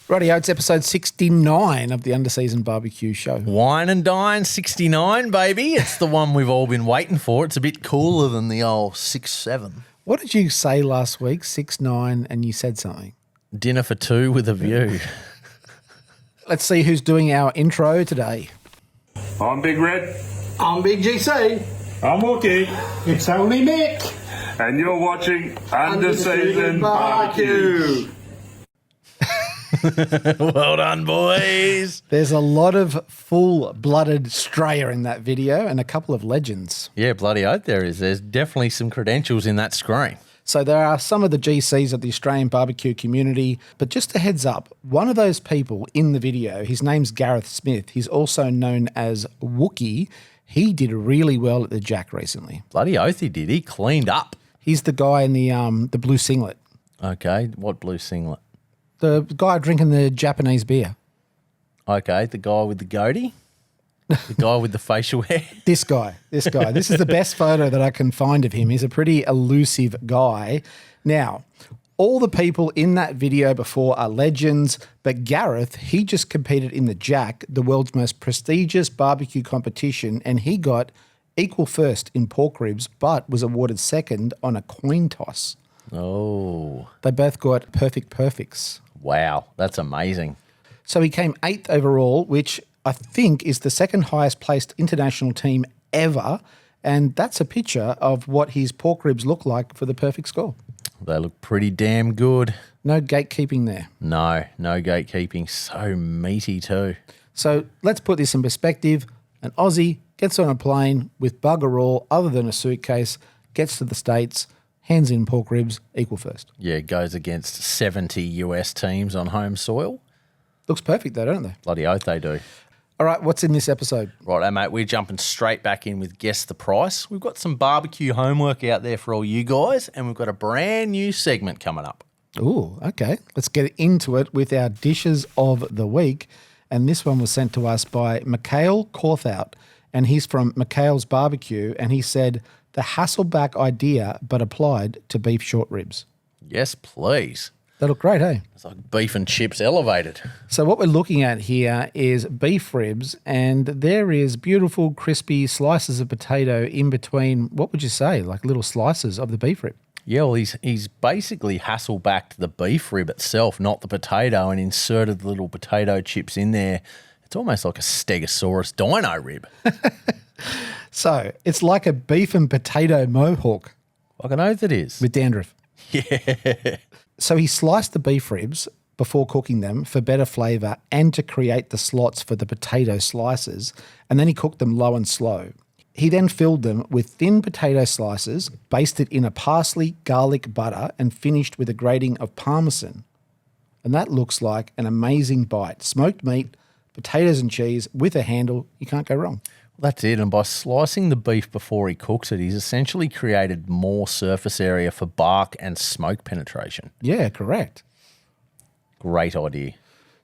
Rightio, it's episode 69 of the Underseason Barbecue Show. Wine and Dine 69, baby. It's the one we've all been waiting for. It's a bit cooler than the old 6-7. What did you say last week? 6-9, and you said something. Dinner for two with a view. Let's see who's doing our intro today. I'm Big Red. I'm Big GC. I'm Wookie. It's only Mick. And you're watching Underseason Barbecue. Well done, boys. There's a lot of full-blooded Strayer in that video and a couple of legends. Yeah, bloody oath there is. There's definitely some credentials in that screen. So there are some of the GCs of the Australian barbecue community, but just a heads up, one of those people in the video, his name's Gareth Smith. He's also known as Wookie. He did really well at the Jack recently. Bloody oath he did. He cleaned up. He's the guy in the blue singlet. Okay, what blue singlet? The guy drinking the Japanese beer. Okay, the guy with the goatee? The guy with the facial hair? This guy. This is the best photo that I can find of him. He's a pretty elusive guy. Now, all the people in that video before are legends, but Gareth, he just competed in the Jack, the world's most prestigious barbecue competition, and he got equal first in pork ribs, but was awarded second on a coin toss. Oh. They both got perfect perfects. Wow, that's amazing. So he came 8th overall, which I think is the second highest placed international team ever. And that's a picture of what his pork ribs look like for the perfect score. They look pretty damn good. No gatekeeping there. No gatekeeping. So meaty too. So let's put this in perspective. An Aussie gets on a plane with bugger all other than a suitcase, gets to the States, hands in pork ribs, equal first. Yeah, goes against 70 US teams on home soil. Looks perfect though, don't they? Bloody oath they do. All right, what's in this episode? Right, mate, we're jumping straight back in with Guess the Price. We've got some barbecue homework out there for all you guys, and we've got a brand new segment coming up. Ooh, okay. Let's get into it with our dishes of the week. And this one was sent to us by Mikhail Corthout, and he's from Mikhail's Barbecue, and he said, the Hasselback idea, but applied to beef short ribs. Yes, please. They look great, hey? It's like beef and chips elevated. So what we're looking at here is beef ribs, and there is beautiful, crispy slices of potato in between, what would you say, like little slices of the beef rib? Yeah, well, he's basically Hasselbacked the beef rib itself, not the potato, and inserted the little potato chips in there. It's almost like a Stegosaurus dino rib. So it's like a beef and potato mohawk. Like an oath it is. With dandruff. Yeah. So he sliced the beef ribs before cooking them for better flavour and to create the slots for the potato slices, and then he cooked them low and slow. He then filled them with thin potato slices, basted in a parsley, garlic butter, and finished with a grating of parmesan. And that looks like an amazing bite. Smoked meat, potatoes and cheese with a handle. You can't go wrong. That's it. And by slicing the beef before he cooks it, he's essentially created more surface area for bark and smoke penetration. Yeah, correct. Great idea.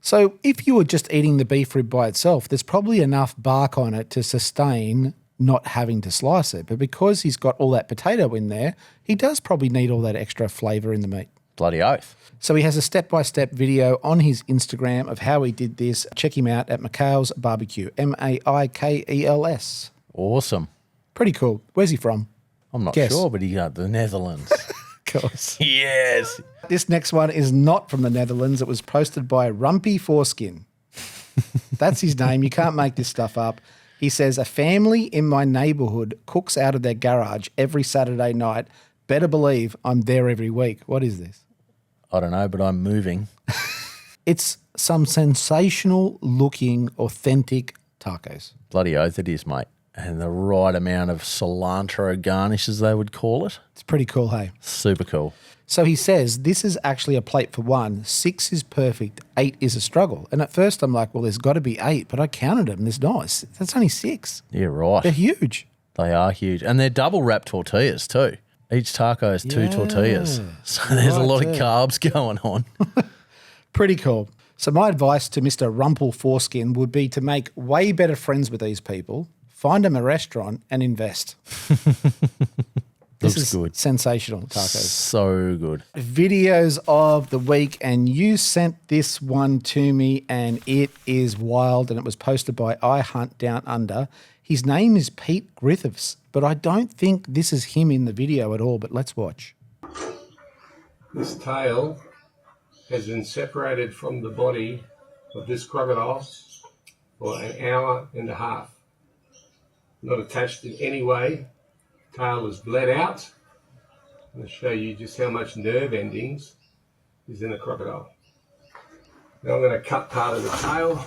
So if you were just eating the beef rib by itself, there's probably enough bark on it to sustain not having to slice it. But because he's got all that potato in there, he does probably need all that extra flavour in the meat. Bloody oath. So he has a step-by-step video on his Instagram of how he did this. Check him out at Mikhail's Barbecue, Maikels. Awesome. Pretty cool. Where's he from? I'm not Guess. sure, but he got the Netherlands. Of course. Yes. This next one is not from the Netherlands. It was posted by Rumpy Foreskin. That's his name. You can't make this stuff up. He says, a family in my neighbourhood cooks out of their garage every Saturday night. Better believe I'm there every week. What is this? I don't know, but I'm moving. It's some sensational looking, authentic tacos. Bloody oath it is, mate. And the right amount of cilantro garnish, as they would call it. It's pretty cool, hey? Super cool. So he says, this is actually a plate for one. 6 is perfect. 8 is a struggle. And at first I'm like, well, there's got to be 8, but I counted them. There's nice. That's only 6. Yeah, right. They're huge. They are huge. And they're double wrap tortillas too. Each taco has 2 tortillas. So there's a lot of carbs going on. Pretty cool. So my advice to Mr. Rumple Foreskin would be to make way better friends with these people, find them a restaurant and invest. This Looks is good. sensational, tacos. So good. Videos of the week, and you sent this one to me, and it is wild, and it was posted by I Hunt Down Under. His name is Pete Griffiths, but I don't think this is him in the video at all, but let's watch. This tail has been separated from the body of this crocodile for an hour and a half. Not attached in any way. Tail was bled out. I'm going to show you just how much nerve endings is in a crocodile. Now I'm going to cut part of the tail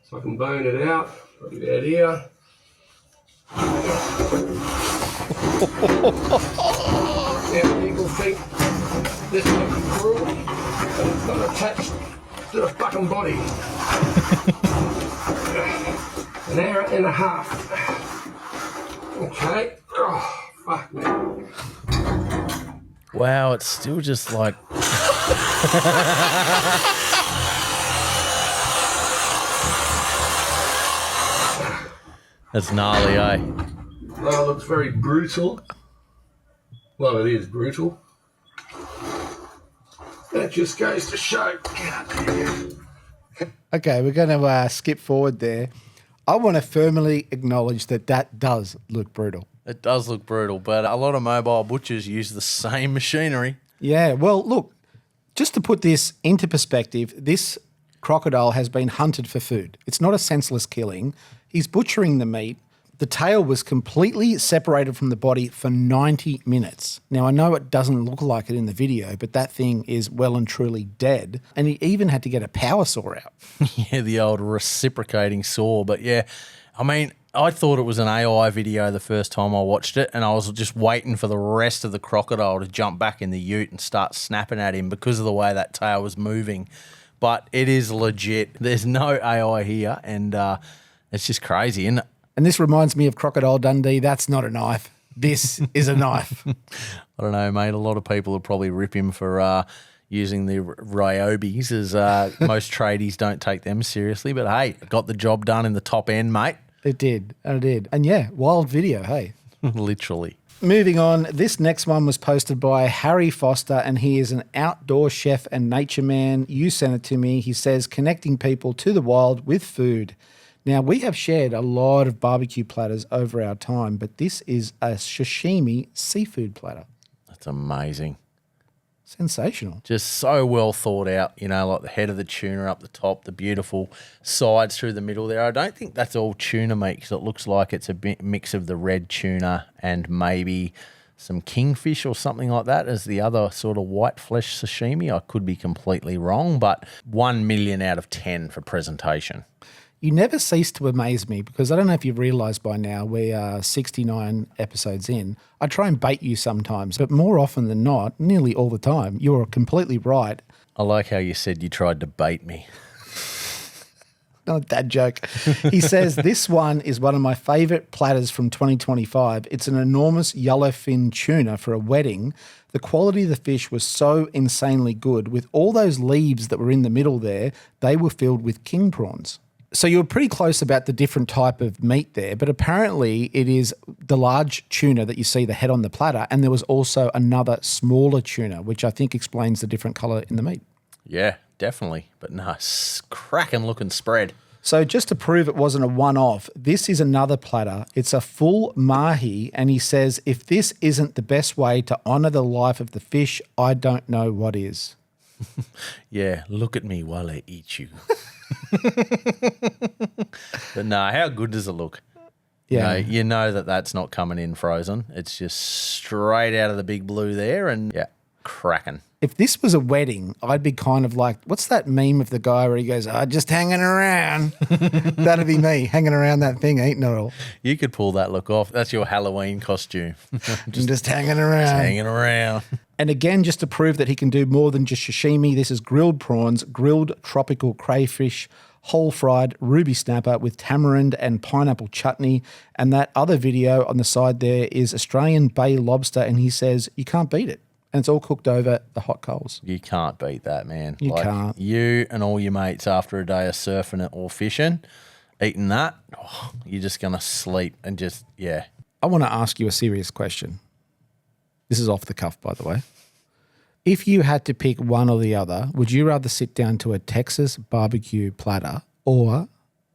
so I can bone it out. Put it out here. Now people think this might be cruel, but it's not attached to the fucking body. An hour and a half. Okay. Oh, fuck, man. Wow, it's still just like... That's gnarly, eh? Well, it looks very brutal. Well, it is brutal. That just goes to show. Okay, we're going to skip forward there. I want to firmly acknowledge that that does look brutal. It does look brutal, but a lot of mobile butchers use the same machinery. Yeah, well, look, just to put this into perspective, this crocodile has been hunted for food. It's not a senseless killing. He's butchering the meat. The tail was completely separated from the body for 90 minutes. Now, I know it doesn't look like it in the video, but that thing is well and truly dead. And he even had to get a power saw out. Yeah, the old reciprocating saw. But yeah, I mean, I thought it was an AI video the first time I watched it, and I was just waiting for the rest of the crocodile to jump back in the ute and start snapping at him because of the way that tail was moving. But it is legit. There's no AI here, and it's just crazy, isn't it? And this reminds me of Crocodile Dundee. That's not a knife. This is a knife. I don't know, mate. A lot of people would probably rip him for using the Ryobis, as most tradies don't take them seriously. But hey, got the job done in the top end, mate. It did. It did. And yeah, wild video, hey. Literally. Moving on, this next one was posted by Harry Foster, and he is an outdoor chef and nature man. You sent it to me. He says, connecting people to the wild with food. Now, we have shared a lot of barbecue platters over our time, but this is a sashimi seafood platter. That's amazing. Sensational. Just so well thought out, you know, like the head of the tuna up the top, the beautiful sides through the middle there. I don't think that's all tuna meat because it looks like it's a mix of the red tuna and maybe some kingfish or something like that as the other sort of white flesh sashimi. I could be completely wrong, but 1 million out of 10 for presentation. You never cease to amaze me because I don't know if you've realised by now we are 69 episodes in. I try and bait you sometimes, but more often than not, nearly all the time, you're completely right. I like how you said you tried to bait me. Not that joke. He says, this one is one of my favourite platters from 2025. It's an enormous yellowfin tuna for a wedding. The quality of the fish was so insanely good. With all those leaves that were in the middle there, they were filled with king prawns. So you were pretty close about the different type of meat there, but apparently it is the large tuna that you see the head on the platter, and there was also another smaller tuna, which I think explains the different colour in the meat. Yeah, definitely. But no, cracking looking spread. So just to prove it wasn't a one-off, this is another platter. It's a full mahi, and he says, if this isn't the best way to honour the life of the fish, I don't know what is. Yeah, look at me while I eat you. But no, how good does it look? Yeah. You know that that's not coming in frozen. It's just straight out of the big blue there and, yeah, cracking. If this was a wedding, I'd be kind of like, what's that meme of the guy where he goes, just hanging around? That'd be me, hanging around that thing, eating it all. You could pull that look off. That's your Halloween costume. just hanging around. Just hanging around. And again, just to prove that he can do more than just sashimi, this is grilled prawns, grilled tropical crayfish, whole fried ruby snapper with tamarind and pineapple chutney. And that other video on the side there is Australian bay lobster, and he says you can't beat it. And it's all cooked over the hot coals. You can't beat that, man. You can't. You and all your mates after a day of surfing or fishing, eating that, you're just going to sleep and just, yeah. I want to ask you a serious question. This is off the cuff, by the way. If you had to pick one or the other, would you rather sit down to a Texas barbecue platter or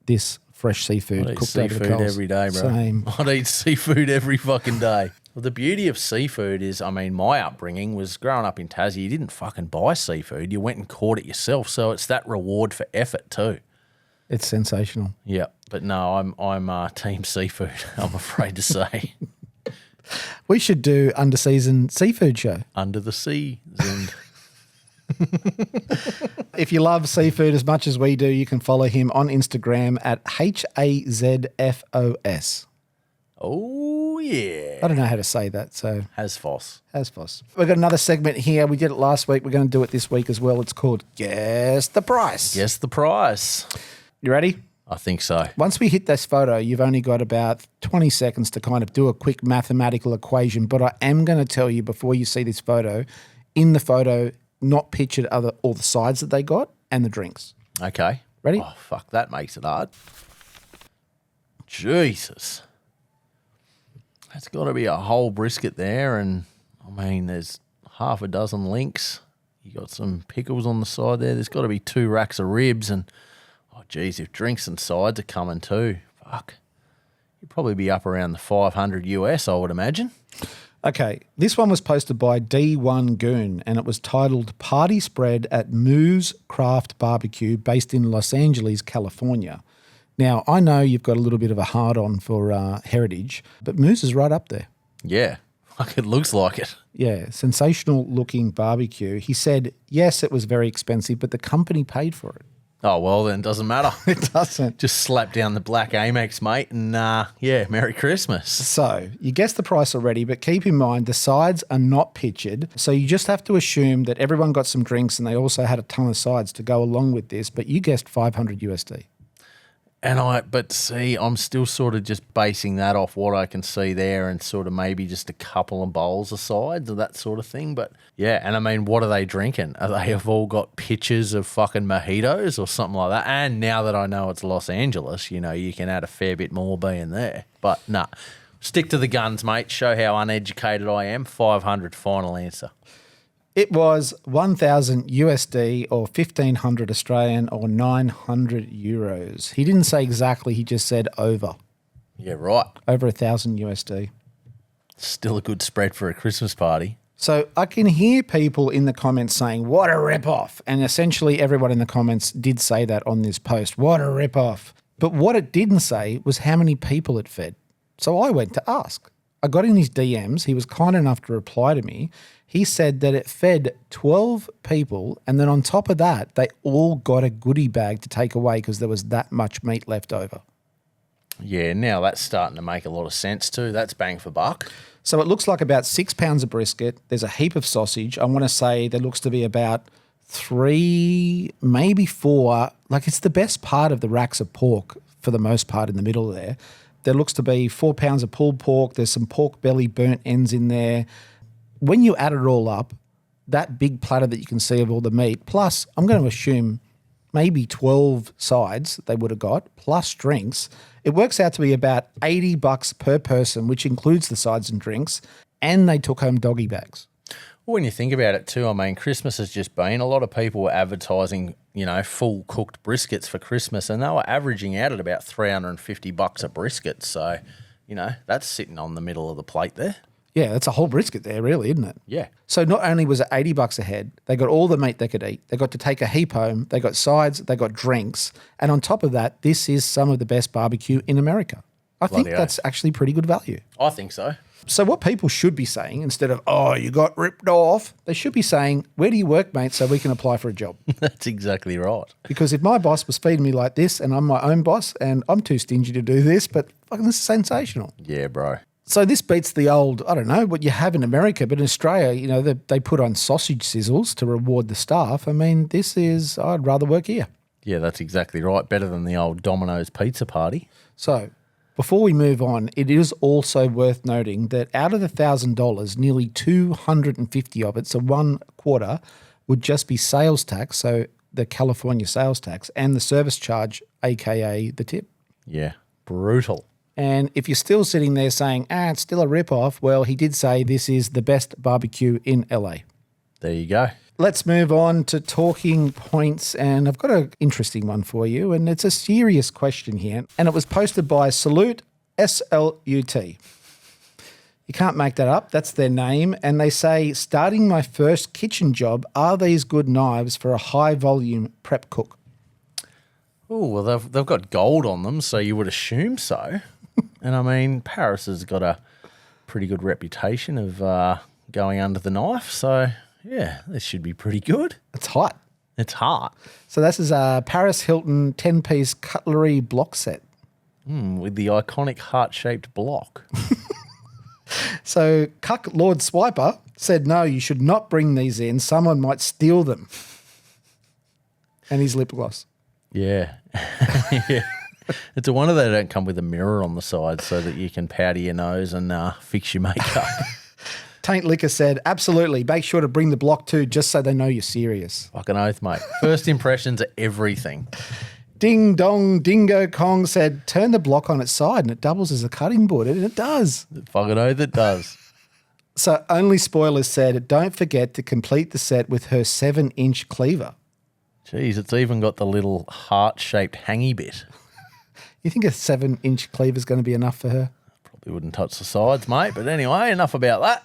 this fresh seafood I'd eat cooked over the seafood coals? every day, bro. Same. I'd eat seafood every fucking day. Well, the beauty of seafood is, I mean, my upbringing was growing up in Tassie, you didn't fucking buy seafood. You went and caught it yourself. So it's that reward for effort too. It's sensational. Yeah. But no, I'm team seafood, I'm afraid to say. We should do under-season seafood show. Under the sea. And If you love seafood as much as we do, you can follow him on Instagram at HAZFOS. oh, yeah. I don't know how to say that, so Hasfoss. Hasfoss. We've got another segment here. We did it last week. We're going to do it this week as well. It's called Guess the Price. Guess the price. You ready? I think so. Once we hit this photo, you've only got about 20 seconds to kind of do a quick mathematical equation, but I am going to tell you before you see this photo, in the photo, not pictured all the sides that they got and the drinks. Okay. Ready? Oh, fuck, that makes it hard. Jesus. That's got to be a whole brisket there, and, I mean, there's half a dozen links. You got some pickles on the side there. There's got to be 2 racks of ribs, and, oh, geez, if drinks and sides are coming too, fuck. You'd probably be up around the 500 US, I would imagine. Okay, this one was posted by D1 Goon, and it was titled Party Spread at Moo's Craft Barbecue based in Los Angeles, California. Now, I know you've got a little bit of a hard-on for heritage, but Moo's is right up there. Yeah. Fuck, it looks like it. Yeah, sensational-looking barbecue. He said, yes, it was very expensive, but the company paid for it. Oh, well, then it doesn't matter. It doesn't. Just slap down the black Amex, mate, and, yeah, Merry Christmas. So, you guessed the price already, but keep in mind the sides are not pictured. So, you just have to assume that everyone got some drinks and they also had a ton of sides to go along with this, but you guessed 500 USD. But see, I'm still sort of just basing that off what I can see there and sort of maybe just a couple of bowls of sides or that sort of thing. But yeah, and I mean, what are they drinking? They have all got pictures of fucking mojitos or something like that. And now that I know it's Los Angeles, you know, you can add a fair bit more being there. But nah, stick to the guns, mate. Show how uneducated I am. 500 final answer. It was 1,000 USD or 1,500 Australian or 900 euros. He didn't say exactly, he just said over. Yeah, right. Over 1,000 USD. Still a good spread for a Christmas party. So I can hear people in the comments saying, what a rip-off. And essentially everyone in the comments did say that on this post. What a rip-off. But what it didn't say was how many people it fed. So I went to ask. I got in his DMs. He was kind enough to reply to me. He said that it fed 12 people, and then on top of that, they all got a goodie bag to take away because there was that much meat left over. Yeah, now that's starting to make a lot of sense too. That's bang for buck. So it looks like about 6 pounds of brisket. There's a heap of sausage. I want to say there looks to be about 3, maybe 4. Like it's the best part of the racks of pork for the most part in the middle there. There looks to be 4 pounds of pulled pork. There's some pork belly burnt ends in there. When you add it all up, that big platter that you can see of all the meat, plus I'm going to assume maybe 12 sides they would have got, plus drinks, it works out to be about $80 per person, which includes the sides and drinks, and they took home doggy bags. When you think about it too, I mean, Christmas has just been, a lot of people were advertising, you know, full cooked briskets for Christmas, and they were averaging out at about $350 a brisket. So, you know, that's sitting on the middle of the plate there. Yeah, that's a whole brisket there, really, isn't it? Yeah. So not only was it $80 a head, they got all the meat they could eat. They got to take a heap home. They got sides. They got drinks. And on top of that, this is some of the best barbecue in America. I think that's actually pretty good value. I think so. So what people should be saying, instead of, oh, you got ripped off, they should be saying, where do you work, mate, so we can apply for a job? That's exactly right. Because if my boss was feeding me like this and I'm my own boss and I'm too stingy to do this, but fucking this is sensational. Yeah, bro. So this beats the old, I don't know, what you have in America, but in Australia, you know, they put on sausage sizzles to reward the staff. I mean, this is, I'd rather work here. Yeah, that's exactly right. Better than the old Domino's pizza party. So before we move on, it is also worth noting that out of the $1,000, nearly 250 of it, so 1/4, would just be sales tax, so the California sales tax, and the service charge, aka the tip. Yeah, brutal. And if you're still sitting there saying, it's still a rip-off, well, he did say this is the best barbecue in LA. There you go. Let's move on to talking points, and I've got an interesting one for you, and it's a serious question here, and it was posted by Salute, S-L-U-T. You can't make that up. That's their name, and they say, starting my first kitchen job, are these good knives for a high-volume prep cook? Oh, well, they've got gold on them, so you would assume so. And, I mean, Paris has got a pretty good reputation of going under the knife, so... yeah, this should be pretty good. It's hot. It's hot. So this is a Paris Hilton 10-piece cutlery block set. With the iconic heart-shaped block. So Cuck Lord Swiper said, no, you should not bring these in. Someone might steal them. And his lip gloss. Yeah. Yeah. It's a wonder they don't come with a mirror on the side so that you can powder your nose and fix your makeup. Taint Liquor said, absolutely. Make sure to bring the block too, just so they know you're serious. Fucking oath, mate. First impressions are everything. Ding Dong Dingo Kong said, turn the block on its side and it doubles as a cutting board. And it does. Fucking oath it does. So Only Spoilers said, don't forget to complete the set with her 7-inch cleaver. Jeez, it's even got the little heart-shaped hangy bit. You think a 7-inch cleaver is going to be enough for her? Probably wouldn't touch the sides, mate. But anyway, enough about that.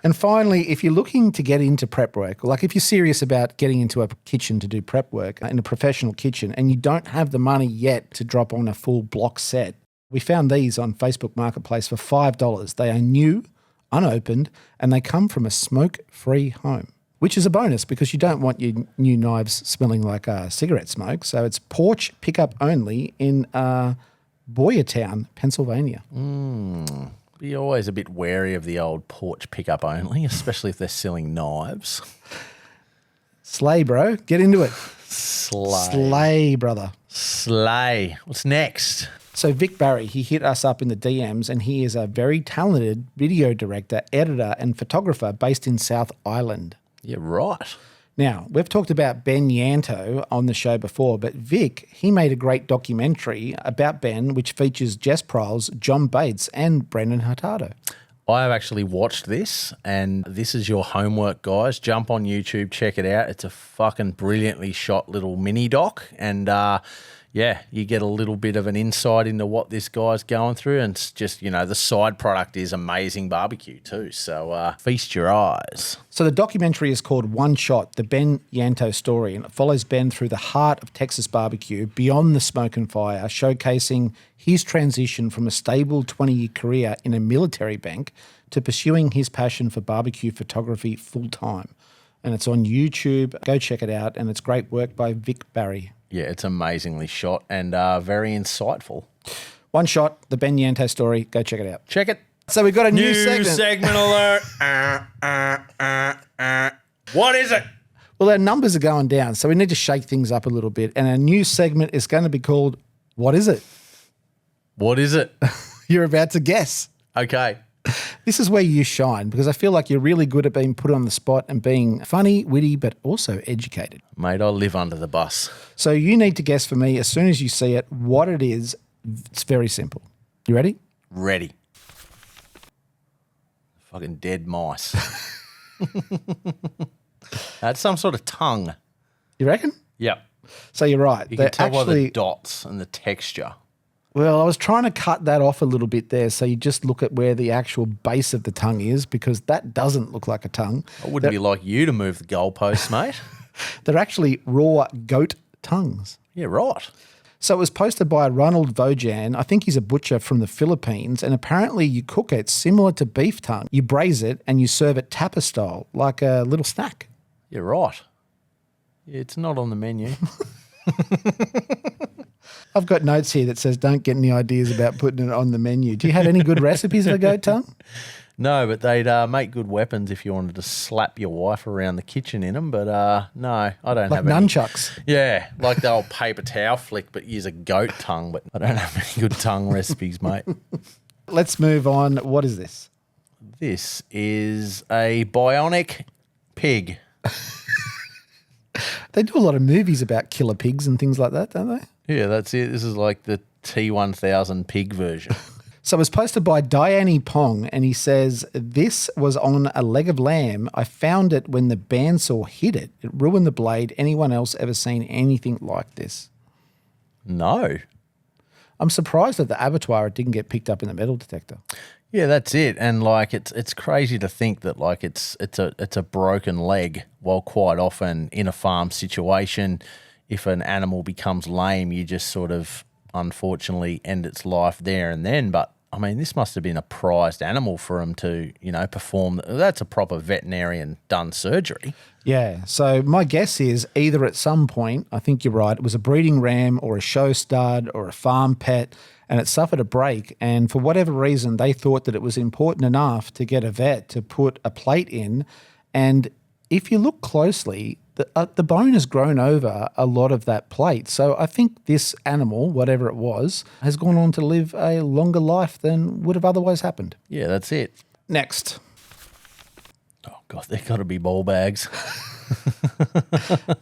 And finally, if you're looking to get into prep work, like if you're serious about getting into a kitchen to do prep work in a professional kitchen and you don't have the money yet to drop on a full block set, we found these on Facebook Marketplace for $5. They are new, unopened, and they come from a smoke-free home, which is a bonus because you don't want your new knives smelling like cigarette smoke. So it's porch pickup only in Boyertown, Pennsylvania. Be always a bit wary of the old porch pickup only, especially if they're selling knives. Slay, bro. Get into it. Slay. Slay, brother. Slay. What's next? So Vic Barry, he hit us up in the DMs and he is a very talented video director, editor and photographer based in South Island. Yeah, right. Now, we've talked about Ben Yanto on the show before, but Vic, he made a great documentary about Ben, which features Jess Prowls, John Bates, and Brendan Hurtado. I have actually watched this, and this is your homework, guys. Jump on YouTube, check it out. It's a fucking brilliantly shot little mini doc, and yeah, you get a little bit of an insight into what this guy's going through, and it's just, you know, the side product is amazing barbecue too, so feast your eyes. So the documentary is called One Shot, the Ben Yanto story, and it follows Ben through the heart of Texas barbecue, beyond the smoke and fire, showcasing his transition from a stable 20-year career in a military bank to pursuing his passion for barbecue photography full-time. And it's on YouTube. Go check it out, and it's great work by Vic Barry. Yeah, it's amazingly shot and very insightful. One Shot, the Ben Yanto story. Go check it out. Check it. So we've got a new segment. alert. What is it? Well, our numbers are going down, so we need to shake things up a little bit. And our new segment is going to be called, What Is It? What is it? You're about to guess. Okay. This is where you shine because I feel like you're really good at being put on the spot and being funny, witty, but also educated. Mate, I live under the bus. So you need to guess for me as soon as you see it what it is. It's very simple. You ready? Ready. Fucking dead mice. That's some sort of tongue. You reckon? Yep. So you're right. You can tell by the dots and the texture. Well, I was trying to cut that off a little bit there, so you just look at where the actual base of the tongue is because that doesn't look like a tongue. I wouldn't be like you to move the goalposts, mate. They're actually raw goat tongues. Yeah, right. So it was posted by Ronald Vojan. I think he's a butcher from the Philippines, and apparently you cook it similar to beef tongue. You braise it and you serve it tapa style, like a little snack. You're right. Yeah, it's not on the menu. I've got notes here that says don't get any ideas about putting it on the menu. Do you have any good recipes for goat tongue? No, but they'd make good weapons if you wanted to slap your wife around the kitchen in them. But no, I don't like have any. nunchucks. Yeah, like the old paper towel flick, but use a goat tongue. But I don't have any good tongue recipes, mate. Let's move on. What is this? This is a bionic pig. They do a lot of movies about killer pigs and things like that, don't they? Yeah, that's it. This is like the T1000 pig version. So it was posted by Diane Pong, and he says, this was on a leg of lamb. I found it when the bandsaw hit it. It ruined the blade. Anyone else ever seen anything like this? No. I'm surprised at the abattoir it didn't get picked up in the metal detector. Yeah, that's it. And like it's crazy to think that like it's a broken leg. While quite often in a farm situation, if an animal becomes lame, you just sort of unfortunately end its life there and then. But I mean, this must have been a prized animal for him to, perform. That's a proper veterinarian done surgery. Yeah. So my guess is either at some point, I think you're right, it was a breeding ram or a show stud or a farm pet, and it suffered a break. And for whatever reason, they thought that it was important enough to get a vet to put a plate in. And if you look closely, the bone has grown over a lot of that plate. So I think this animal, whatever it was, has gone on to live a longer life than would have otherwise happened. Yeah, that's it. Next. Oh, God, they've got to be ball bags.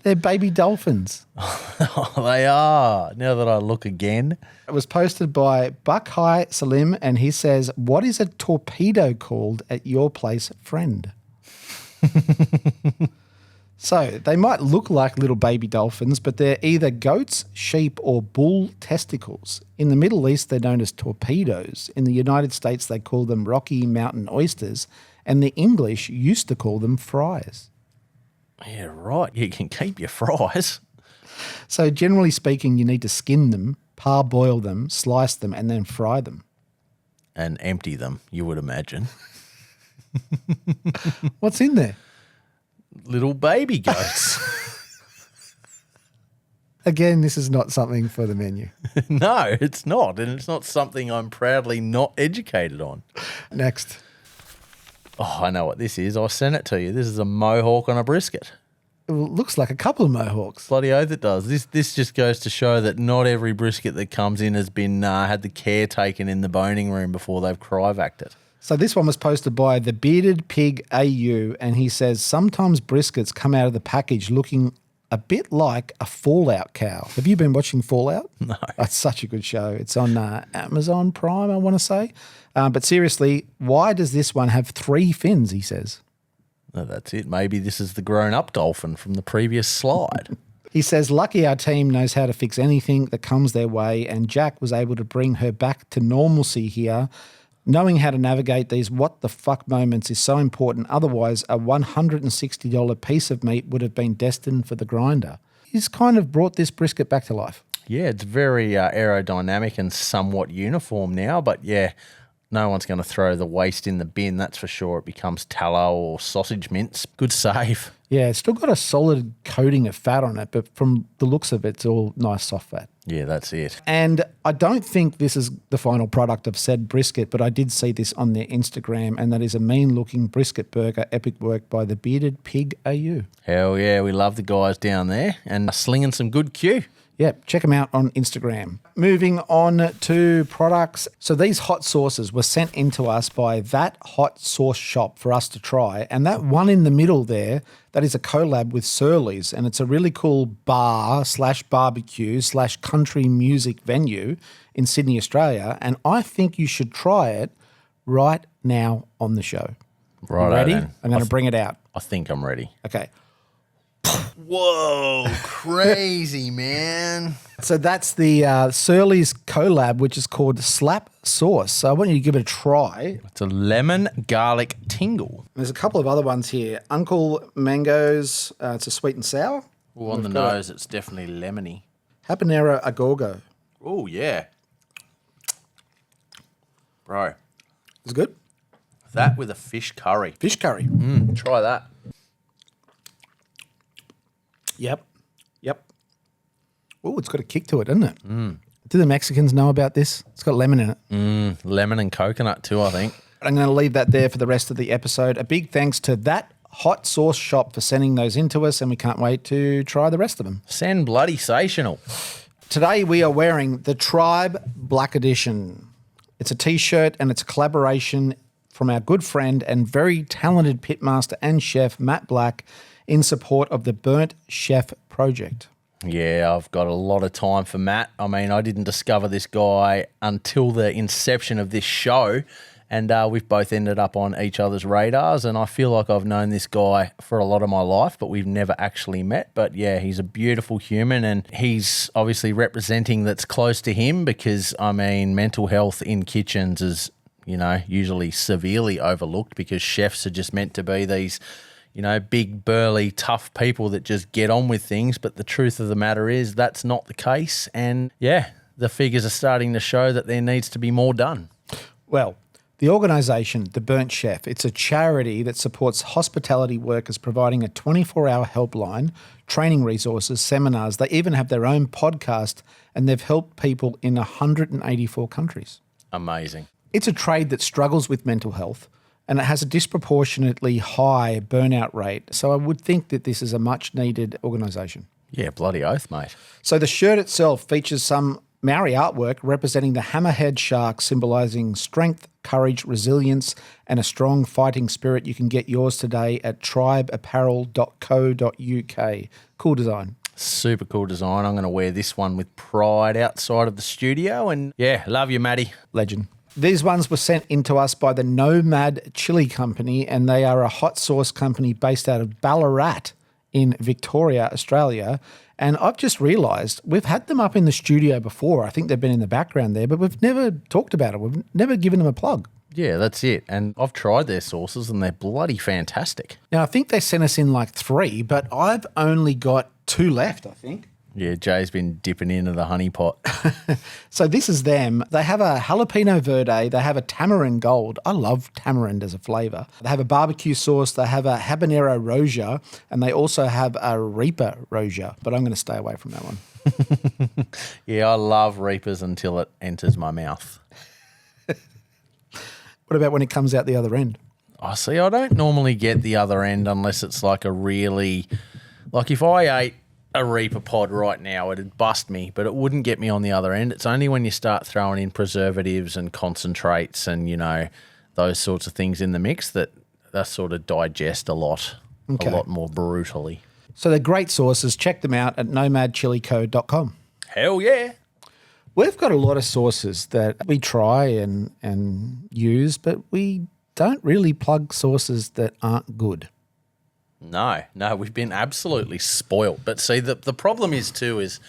They're baby dolphins. Oh, they are. Now that I look again. It was posted by Buck High Salim, and he says, what is a torpedo called at your place, friend? So they might look like little baby dolphins, but they're either goats, sheep, or bull testicles. In the Middle East, they're known as torpedoes. In the United States, they call them Rocky Mountain oysters, and the English used to call them fries. Yeah, right. You can keep your fries. So generally speaking, you need to skin them, parboil them, slice them, and then fry them. And empty them, you would imagine. What's in there? Little baby goats. Again, this is not something for the menu. No, it's not. And it's not something I'm proudly not educated on. Next. Oh, I know what this is. I sent it to you. This is a mohawk on a brisket. It looks like a couple of mohawks. Bloody oath it does. This just goes to show that not every brisket that comes in has been had the care taken in the boning room before they've cryovac it. So this one was posted by the Bearded Pig AU, and he says, sometimes briskets come out of the package looking a bit like a Fallout cow. Have you been watching Fallout? No. That's such a good show. It's on Amazon Prime, I want to say. But seriously, why does this one have 3 fins, he says? No, that's it. Maybe this is the grown-up dolphin from the previous slide. He says, lucky our team knows how to fix anything that comes their way, and Jack was able to bring her back to normalcy here. Knowing how to navigate these what-the-fuck moments is so important. Otherwise, a $160 piece of meat would have been destined for the grinder. He's kind of brought this brisket back to life. Yeah, it's very aerodynamic and somewhat uniform now, but yeah, no one's going to throw the waste in the bin, that's for sure. It becomes tallow or sausage mince. Good save. Yeah, it's still got a solid coating of fat on it, but from the looks of it, it's all nice soft fat. Yeah, that's it. And I don't think this is the final product of said brisket, but I did see this on their Instagram, and that is a mean-looking brisket burger, epic work by the Bearded Pig AU. Hell yeah, we love the guys down there and slinging some good Q. Yep, check them out on Instagram. Moving on to products. So these hot sauces were sent in to us by That Hot Sauce Shop for us to try. And that one in the middle there, that is a collab with Surly's. And it's a really cool bar/barbecue/country music venue in Sydney, Australia. And I think you should try it right now on the show. Right, ready? then. I'm going to bring it out. I think I'm ready. Okay. Whoa, crazy, man. So that's the Surly's collab, which is called Slap Sauce. So I want you to give it a try. It's a lemon garlic tingle. There's a couple of other ones here. Uncle Mango's, it's a sweet and sour. Ooh, on the nose, it's definitely lemony. Habanero Agorgo. Oh, yeah. Bro, Is it good? that with a fish curry. Fish curry. Try that. Yep. Oh, it's got a kick to it, doesn't it? Do the Mexicans know about this? It's got lemon in it. Lemon and coconut too, I think. I'm going to leave that there for the rest of the episode. A big thanks to That Hot Sauce Shop for sending those into us, and we can't wait to try the rest of them. Send bloody sational. Today we are wearing the Tribe Black Edition. It's a T-shirt and it's a collaboration from our good friend and very talented pitmaster and chef Matt Black in support of the Burnt Chef Project. Yeah, I've got a lot of time for Matt. I mean, I didn't discover this guy until the inception of this show, and we've both ended up on each other's radars, and I feel like I've known this guy for a lot of my life, but we've never actually met. But yeah, he's a beautiful human, and he's obviously representing that's close to him because, I mean, mental health in kitchens is, you know, usually severely overlooked because chefs are just meant to be these, you know, big, burly, tough people that just get on with things. But the truth of the matter is that's not the case. And yeah, the figures are starting to show that there needs to be more done. Well, the organisation, The Burnt Chef, it's a charity that supports hospitality workers, providing a 24-hour helpline, training resources, seminars. They even have their own podcast, and they've helped people in 184 countries. Amazing. It's a trade that struggles with mental health, and it has a disproportionately high burnout rate. So I would think that this is a much-needed organisation. Yeah, bloody oath, mate. So the shirt itself features some Maori artwork representing the hammerhead shark, symbolising strength, courage, resilience, and a strong fighting spirit. You can get yours today at tribeapparel.co.uk. Cool design. Super cool design. I'm going to wear this one with pride outside of the studio. And yeah, love you, Matty. Legend. These ones were sent in to us by the Nomad Chili Company, and they are a hot sauce company based out of Ballarat in Victoria, Australia. And I've just realised we've had them up in the studio before. I think they've been in the background there, but we've never talked about it. We've never given them a plug. Yeah, that's it. And I've tried their sauces and they're bloody fantastic. Now, I think they sent us in like 3, but I've only got 2 left, I think. Yeah, Jay's been dipping into the honey pot. So this is them. They have a jalapeno verde. They have a tamarind gold. I love tamarind as a flavour. They have a barbecue sauce. They have a habanero roja, and they also have a Reaper roja, but I'm going to stay away from that one. Yeah, I love Reapers until it enters my mouth. What about when it comes out the other end? I see. I don't normally get the other end unless it's like a really, like if I ate a Reaper pod right now, it'd bust me, but it wouldn't get me on the other end. It's only when you start throwing in preservatives and concentrates and, you know, those sorts of things in the mix that they sort of digest a lot more brutally. So they're great sauces. Check them out at nomadchilico.com. Hell yeah. We've got a lot of sauces that we try and use, but we don't really plug sauces that aren't good. No, we've been absolutely spoilt. But see, the problem is too is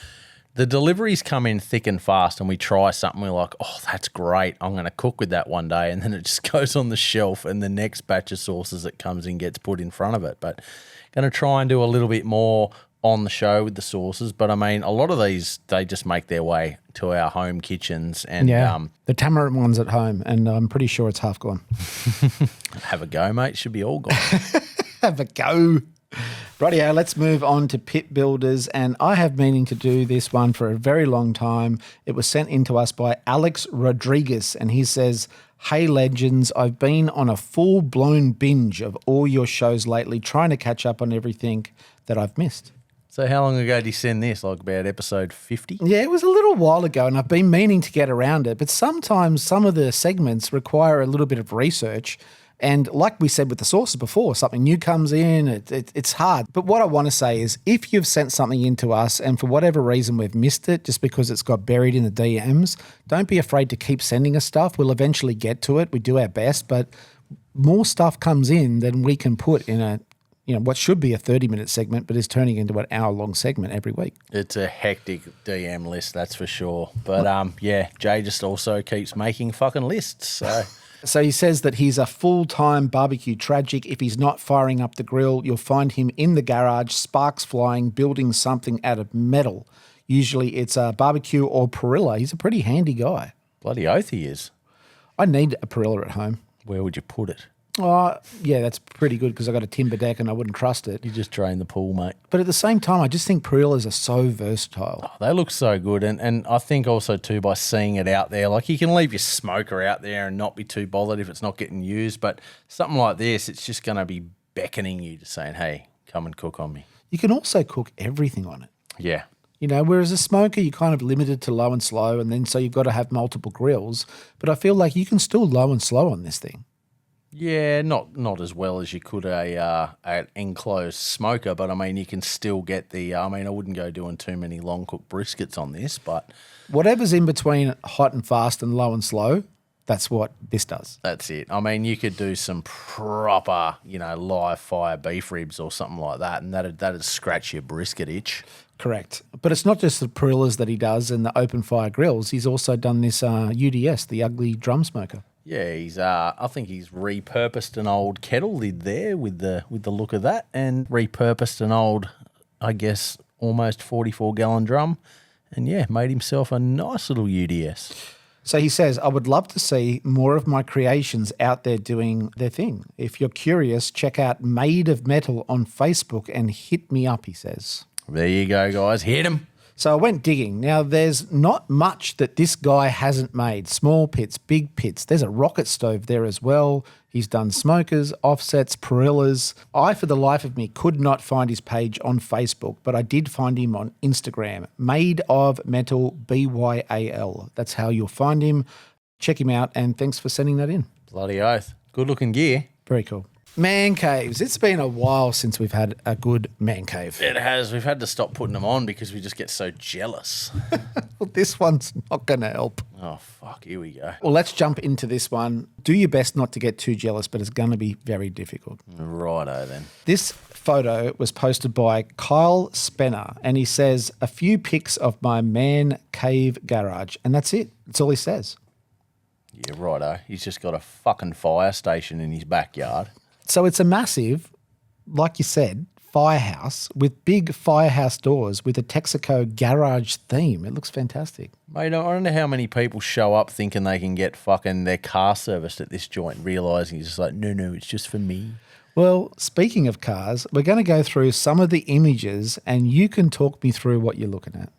the deliveries come in thick and fast and we try something, we're like, oh, that's great. I'm going to cook with that one day. And then it just goes on the shelf and the next batch of sauces that comes in gets put in front of it. But going to try and do a little bit more on the show with the sauces. But I mean, a lot of these, they just make their way to our home kitchens. And the tamarind one's at home and I'm pretty sure it's half gone. Have a go, mate. Should be all gone. Have a go. Rightio, let's move on to Pitbuilders, and I have meaning to do this one for a very long time. It was sent in to us by Alex Rodriguez, and he says, "Hey legends, I've been on a full-blown binge of all your shows lately, trying to catch up on everything that I've missed." So how long ago did you send this? Like about episode 50? Yeah, it was a little while ago, and I've been meaning to get around it, but sometimes some of the segments require a little bit of research. And like we said with the sauces before, something new comes in, it's hard. But what I want to say is if you've sent something in to us and for whatever reason we've missed it just because it's got buried in the DMs, don't be afraid to keep sending us stuff. We'll eventually get to it. We do our best, but more stuff comes in than we can put in a, what should be a 30-minute segment, but is turning into an hour-long segment every week. It's a hectic DM list, that's for sure. But Jay just also keeps making fucking lists, so... So he says that he's a full-time barbecue tragic. If he's not firing up the grill, you'll find him in the garage, sparks flying, building something out of metal. Usually it's a barbecue or perilla. He's a pretty handy guy. Bloody oath he is. I need a perilla at home. Where would you put it? Oh, yeah, that's pretty good because I got a timber deck and I wouldn't trust it. You just drain the pool, mate. But at the same time, I just think perillas are so versatile. Oh, they look so good. And I think also, too, by seeing it out there, like you can leave your smoker out there and not be too bothered if it's not getting used. But something like this, it's just going to be beckoning you to saying, hey, come and cook on me. You can also cook everything on it. Yeah. Whereas a smoker, you're kind of limited to low and slow, and then so you've got to have multiple grills. But I feel like you can still low and slow on this thing. Yeah, not as well as you could an enclosed smoker, but I mean you can still get the. I mean I wouldn't go doing too many long cooked briskets on this, but Whatever's in between hot and fast and low and slow, that's what this does. that's it. I mean you could do some proper live fire beef ribs or something like that, and that'd scratch your brisket itch. Correct. But it's not just the Perillas that he does and the open fire grills. He's also done this UDS, the ugly drum smoker. Yeah, he's. I think he's repurposed an old kettle lid there with the look of that, and repurposed an old, I guess, almost 44-gallon drum, and yeah, made himself a nice little UDS. So he says, I would love to see more of my creations out there doing their thing. If you're curious, check out Made of Metal on Facebook and hit me up, he says. There you go, guys. Hit him. So I went digging. Now, there's not much that this guy hasn't made. Small pits, big pits. There's a rocket stove there as well. He's done smokers, offsets, Perillas. I, for the life of me, could not find his page on Facebook, but I did find him on Instagram. Made of Metal, BYAL. That's how you'll find him. Check him out, and thanks for sending that in. Bloody oath. Good looking gear. Very cool. Mancaves. It's been a while since we've had a good man cave. It has. We've had to stop putting them on because we just get so jealous. Well, this one's not going to help. Oh, fuck. Here we go. Well, let's jump into this one. Do your best not to get too jealous, but it's going to be very difficult. Righto then. This photo was posted by Kyle Spenner, and he says, a few pics of my man cave garage, and that's it. That's all he says. Yeah, righto. He's just got a fucking fire station in his backyard. So it's a massive, like you said, firehouse with big firehouse doors with a Texaco garage theme. It looks fantastic. Mate, I don't know how many people show up thinking they can get fucking their car serviced at this joint, realising it's just like, no, it's just for me. Well, speaking of cars, we're going to go through some of the images and you can talk me through what you're looking at.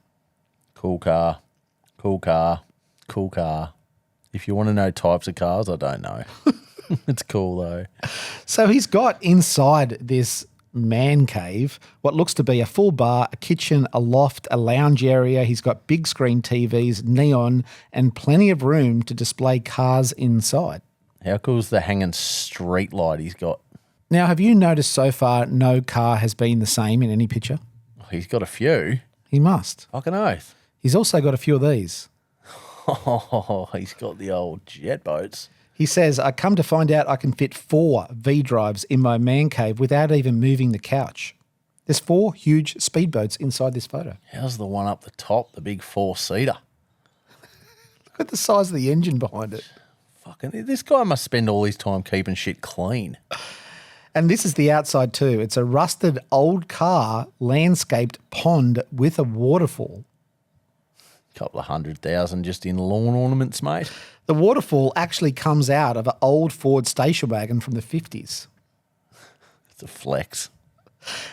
Cool car. Cool car. Cool car. If you want to know types of cars, I don't know. It's cool though. So he's got inside this man cave what looks to be a full bar, a kitchen, a loft, a lounge area. He's got big screen TVs, neon, and plenty of room to display cars inside. How cool is the hanging street light he's got? Now, have you noticed so far no car has been the same in any picture? Oh, he's got a few. He must. Fucking oath. He's also got a few of these. Oh, he's got the old jet boats. He says, I come to find out I can fit 4 V-drives in my man cave without even moving the couch. There's 4 huge speedboats inside this photo. How's the one up the top, the big 4-seater? Look at the size of the engine behind it. Fucking, this guy must spend all his time keeping shit clean. And this is the outside too. It's a rusted old car landscaped pond with a waterfall. Couple of 100,000 just in lawn ornaments, mate. The waterfall actually comes out of an old Ford station wagon from the 50s. It's a flex.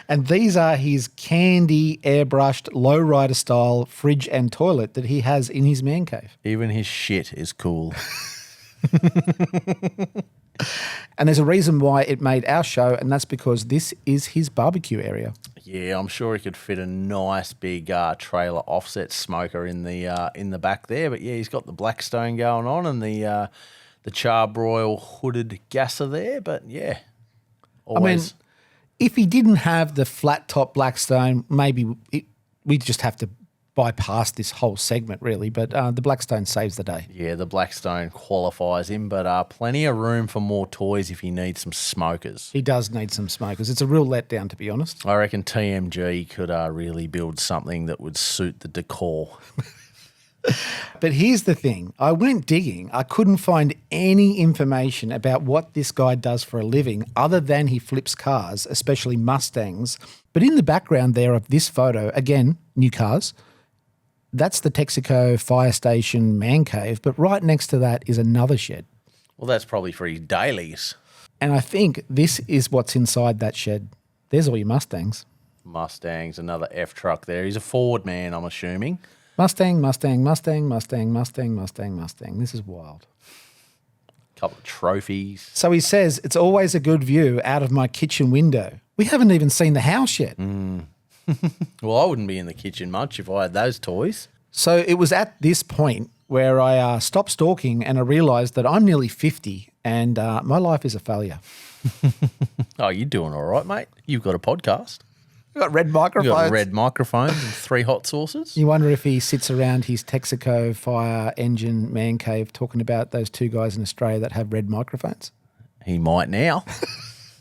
And these are his candy airbrushed lowrider style fridge and toilet that he has in his man cave. Even his shit is cool. And there's a reason why it made our show, and that's because this is his barbecue area. Yeah, I'm sure he could fit a nice big trailer offset smoker in the back there. But yeah, he's got the Blackstone going on and the Charbroil hooded gasser there. But yeah, always. I mean, if he didn't have the flat top Blackstone, maybe we'd just have to bypass this whole segment really, but the Blackstone saves the day. Yeah, the Blackstone qualifies him, but plenty of room for more toys if he needs some smokers. He does need some smokers. It's a real letdown, to be honest. I reckon TMG could really build something that would suit the decor. But here's the thing. I went digging. I couldn't find any information about what this guy does for a living other than he flips cars, especially Mustangs. But in the background there of this photo, again, new cars, that's the Texaco fire station man cave, but right next to that is another shed. Well, that's probably for his dailies. And I think this is what's inside that shed. There's all your Mustangs. Mustangs, another F truck there. He's a Ford man, I'm assuming. Mustang, Mustang, Mustang, Mustang, Mustang, Mustang, Mustang. This is wild. Couple of trophies. So he says, it's always a good view out of my kitchen window. We haven't even seen the house yet. Well, I wouldn't be in the kitchen much if I had those toys. So it was at this point where I stopped stalking and I realised that I'm nearly 50 and my life is a failure. Oh, you're doing all right, mate. You've got a podcast. We've got red You've microphones. got red microphones and 3 hot sauces. You wonder if he sits around his Texaco fire engine man cave talking about those 2 guys in Australia that have red microphones. He might now.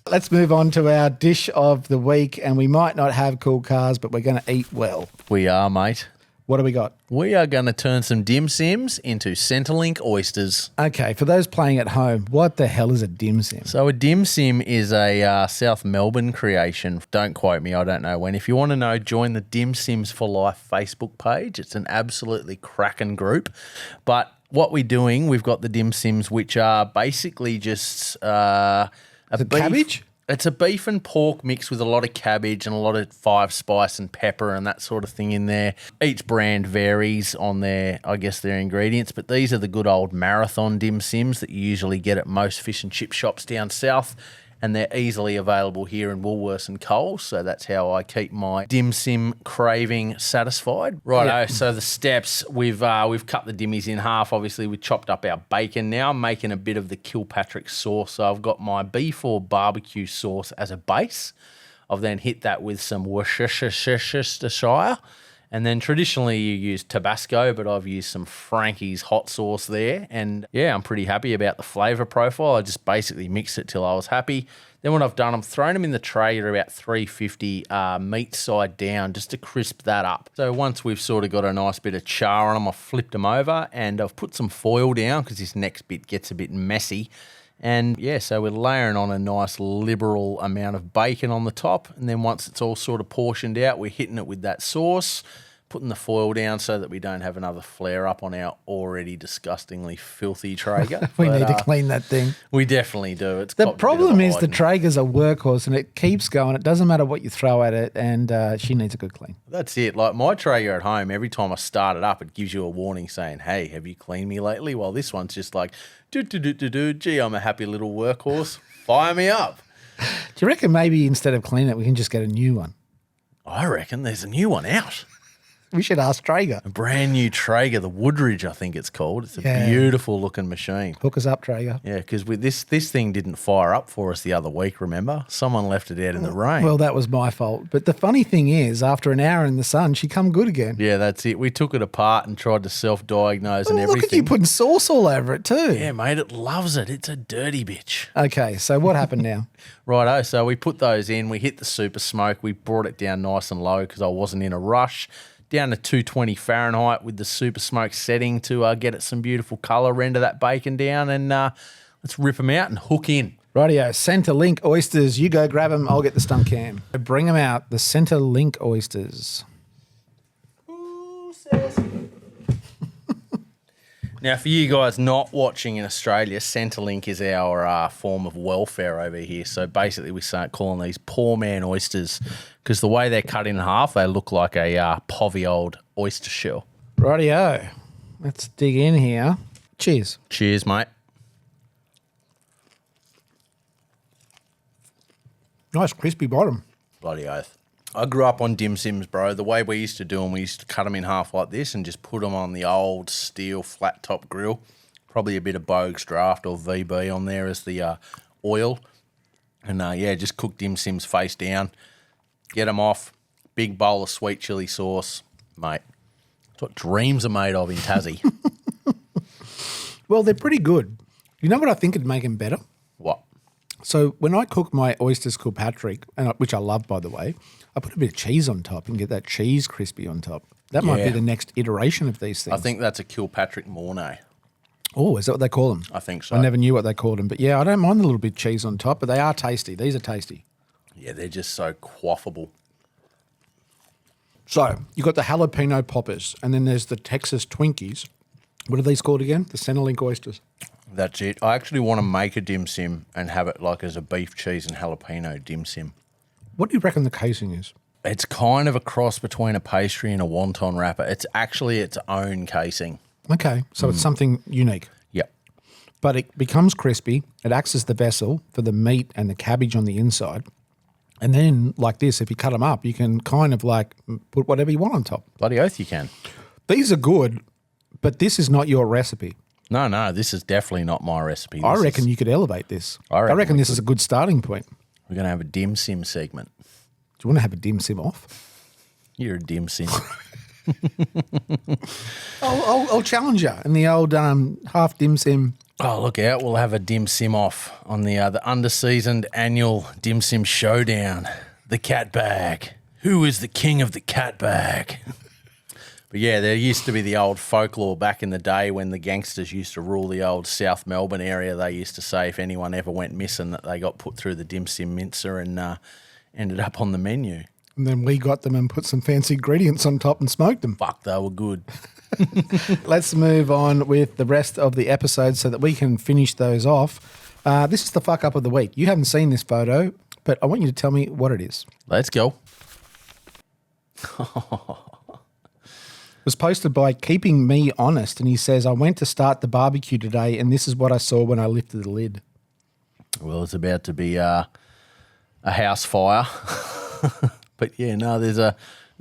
Let's move on to our dish of the week, and we might not have cool cars, but we're going to eat well. We are, mate. What do we got? We are going to turn some dim sims into Centrelink oysters. Okay, for those playing at home, what the hell is a dim sim? So a dim sim is a South Melbourne creation. Don't quote me, I don't know when. If you want to know, join the Dim Sims for Life Facebook page. It's an absolutely cracking group. But what we're doing, we've got the dim sims, which are basically just a beef. Cabbage? It's a beef and pork mix with a lot of cabbage and a lot of 5 spice and pepper and that sort of thing in there. Each brand varies on their ingredients, but these are the good old marathon dim sims that you usually get at most fish and chip shops down south, and they're easily available here in Woolworths and Coles, so that's how I keep my dim sim craving satisfied. Righto, So the steps, we've cut the dimmies in half. Obviously, we chopped up our bacon now. I'm making a bit of the Kilpatrick sauce, so I've got my beef or barbecue sauce as a base. I've then hit that with some Worcestershire. And then traditionally you use Tabasco, but I've used some Frankie's hot sauce there. And yeah, I'm pretty happy about the flavour profile. I just basically mixed it till I was happy. Then what I've done, I'm throwing them in the tray at about 350 meat side down just to crisp that up. So once we've sort of got a nice bit of char on them, I've flipped them over and I've put some foil down because this next bit gets a bit messy. And yeah, so we're layering on a nice liberal amount of bacon on the top. And then once it's all sort of portioned out, we're hitting it with that sauce, putting the foil down so that we don't have another flare up on our already disgustingly filthy Traeger. We need to clean that thing. We definitely do. It's The got a bit of problem a is the hiding. Traeger's a workhorse and it keeps going. It doesn't matter what you throw at it, and she needs a good clean. That's it. Like my Traeger at home, every time I start it up, it gives you a warning saying, hey, have you cleaned me lately? While this one's just like, gee, I'm a happy little workhorse. Fire me up. Do you reckon maybe instead of cleaning it, we can just get a new one? I reckon there's a new one out. We should ask Traeger. A brand new Traeger, the Woodridge, I think it's called. It's a Yeah. beautiful looking machine. Hook us up, Traeger. Yeah, because with this thing didn't fire up for us the other week, remember? Someone left it out in the rain. Well, that was my fault. But the funny thing is, after an hour in the sun, she come good again. yeah, that's it. We took it apart and tried to self-diagnose and Oh, everything. look at you putting sauce all over it too. Yeah, mate, it loves it. It's a dirty bitch. Okay, so what happened now? Righto, so we put those in. We hit the super smoke. We brought it down nice and low because I wasn't in a rush. Down to 220 Fahrenheit with the super smoke setting to get it some beautiful colour, render that bacon down, and let's rip them out and hook in. Rightio, Centrelink oysters. You go grab them. I'll get the stunt cam. Bring them out. The Centrelink oysters. Now, for you guys not watching in Australia, Centrelink is our form of welfare over here. So basically we start calling these poor man oysters because the way they're cut in half, they look like a povy old oyster shell. Rightio. Let's dig in here. Cheers. Cheers, mate. Nice crispy bottom. Bloody oath. I grew up on dim sims, bro. The way we used to do them, we used to cut them in half like this and just put them on the old steel flat top grill. Probably a bit of Bogue's Draft or VB on there as the oil. And yeah, just cook dim sims face down. Get them off. Big bowl of sweet chili sauce. Mate, that's what dreams are made of in Tassie. Well, they're pretty good. You know what I think would make them better? What? So when I cook my oysters Kilpatrick, which I love, by the way, I put a bit of cheese on top and get that cheese crispy on top. That might be Yeah. the next iteration of these things. I think that's a Kilpatrick Mornay. Oh, is that what they call them? I think so. I never knew what they called them. But yeah, I don't mind the little bit of cheese on top, but they are tasty. These are tasty. Yeah, they're just so quaffable. So you've got the jalapeno poppers, and then there's the Texas Twinkies. What are these called again? The Centrelink oysters. That's it. I actually want to make a dim sim and have it like as a beef cheese and jalapeno dim sim. What do you reckon the casing is? It's kind of a cross between a pastry and a wonton wrapper. It's actually its own casing. Okay, so it's something unique. Yep. But it becomes crispy. It acts as the vessel for the meat and the cabbage on the inside. And then, like this, if you cut them up, you can kind of like put whatever you want on top. Bloody oath you can. These are good, but this is not your recipe. No, this is definitely not my recipe. I reckon you could elevate this. I reckon this is a good starting point. We're going to have a dim sim segment. Do you want to have a dim sim off? You're a dim sim. I'll challenge you in the old half dim sim. Oh, look out. We'll have a dim sim off on the underseasoned annual dim sim showdown. The cat bag. Who is the king of the cat bag? But yeah, there used to be the old folklore back in the day when the gangsters used to rule the old South Melbourne area. They used to say if anyone ever went missing that they got put through the dim sim mincer and ended up on the menu. And then we got them and put some fancy ingredients on top and smoked them. Fuck, they were good. Let's move on with the rest of the episode so that we can finish those off. This is the fuck up of the week. You haven't seen this photo, but I want you to tell me what it is. Let's go. It was posted by Keeping Me Honest, and he says, I went to start the barbecue today, and this is what I saw when I lifted the lid. Well, it's about to be a house fire. But yeah, no, there's a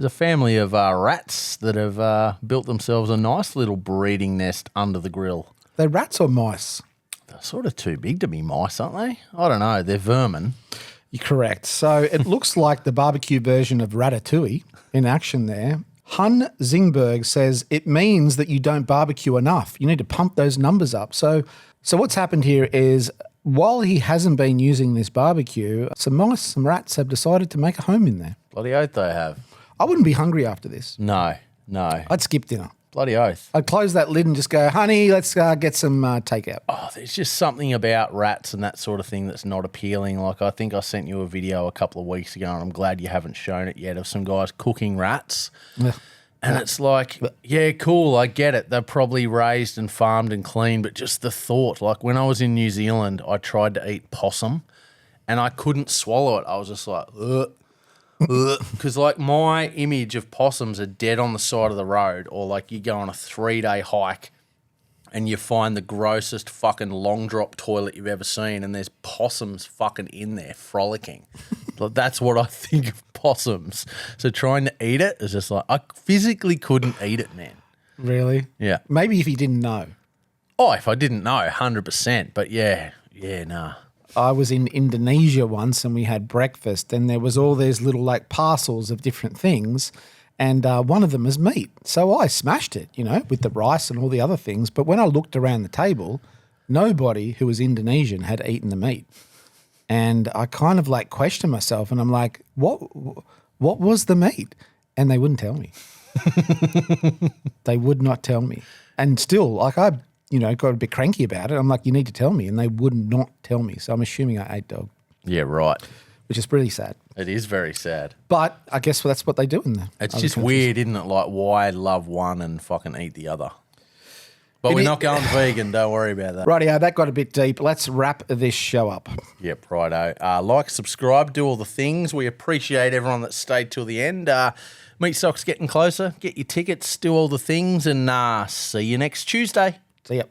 family of rats that have built themselves a nice little breeding nest under the grill. They're rats or mice? They're sort of too big to be mice, aren't they? I don't know. They're vermin. You're correct. So it looks like the barbecue version of Ratatouille in action there. Hun Zingberg says it means that you don't barbecue enough. You need to pump those numbers up. So what's happened here is while he hasn't been using this barbecue, some mice, some rats have decided to make a home in there. Bloody oath they have. I wouldn't be hungry after this. No. I'd skip dinner. Bloody oath. I'd close that lid and just go, honey, let's get some takeout. Oh, there's just something about rats and that sort of thing that's not appealing. Like I think I sent you a video a couple of weeks ago and I'm glad you haven't shown it yet of some guys cooking rats. Yeah. And it's like, yeah, cool, I get it. They're probably raised and farmed and clean, but just the thought, like when I was in New Zealand, I tried to eat possum and I couldn't swallow it. I was just like, ugh. Because like my image of possums are dead on the side of the road, or like you go on a 3-day hike and you find the grossest fucking long drop toilet you've ever seen and there's possums fucking in there frolicking. Like that's what I think of possums. So trying to eat it is just like, I physically couldn't eat it, man. Really? Yeah. Maybe if he didn't know. Oh, if I didn't know, 100%. But yeah, nah. I was in Indonesia once and we had breakfast and there was all these little like parcels of different things and one of them was meat. So I smashed it, with the rice and all the other things. But when I looked around the table, nobody who was Indonesian had eaten the meat. And I kind of like questioned myself and I'm like, what was the meat? And they wouldn't tell me. They would not tell me. And still, like I got a bit cranky about it. I'm like, you need to tell me. And they would not tell me. So I'm assuming I ate dog. Yeah, right. Which is really sad. It is very sad. But I guess that's what they do in there. It's just weird, isn't it? Like, why love one and fucking eat the other? But we're not going vegan. Don't worry about that. Rightio, that got a bit deep. Let's wrap this show up. Yep, righto. Like, subscribe, do all the things. We appreciate everyone that stayed till the end. Meatstock's getting closer. Get your tickets, do all the things, and see you next Tuesday. See ya.